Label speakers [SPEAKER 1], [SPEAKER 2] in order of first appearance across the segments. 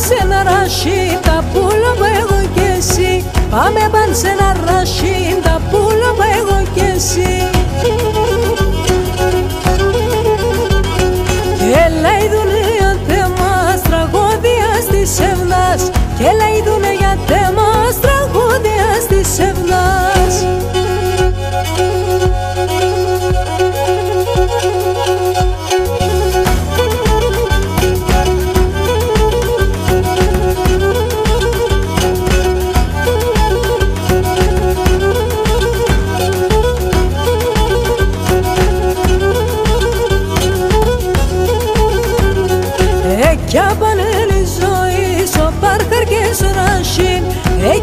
[SPEAKER 1] σε ένα ρασί τα πουλώμα εγώ κι εσύ. Πάμε παν σε ένα ρασί τα πουλώμα εγώ κι εσύ. Και λαϊδούνε για τέμας τραγώδια στις ευνάς. Και λαϊδούνε για τέμας τραγώδια στις ευνάς. Κι απανέλει ζωή στο πάρκαρ και στο ρασίν.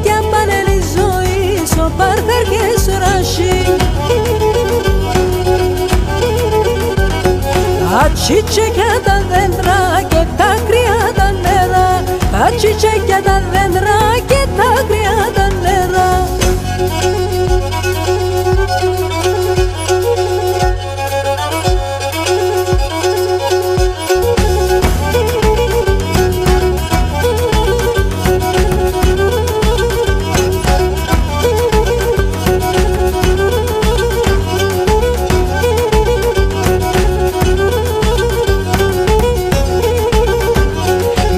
[SPEAKER 1] Κι απανέλει ζωή στο πάρκαρ και στο ρασίν. Τα τσιτσέκια τα δέντρα και τα κρύα τα νερά. Τα τσιτσέκια τα δέντρα και τα κρύα τα νερά.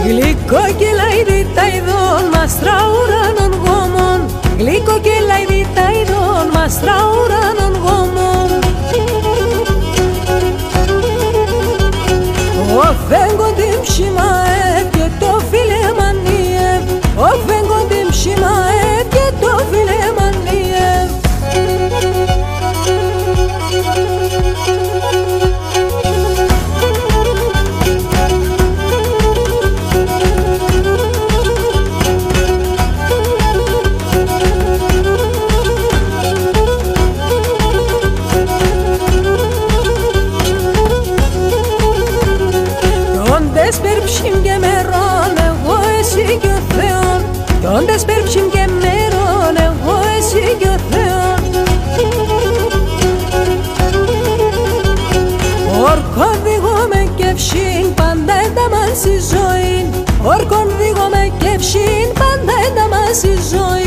[SPEAKER 1] Γλυκό και λαϊδί τα ειδών μας τραουράνων γόμων. Γλυκό και λαϊδί τα ειδών μας τραουράνων γόμων. Ο φέγγον την ψημαέ και το φίλε μανίε. Ο φέγγον την ψημαέ και το φίλε μανίε. Όντες περψιμ και μερών εγώ εσύ κι ο Θεόν. Όντες περψιμ και μερών εγώ εσύ κι ο Θεόν. Όρκον δίγομαι και ψήν πάντα ένταμαν στη ζωή. Όρκον δίγομαι και ψήν πάντα ένταμαν στη ζωή.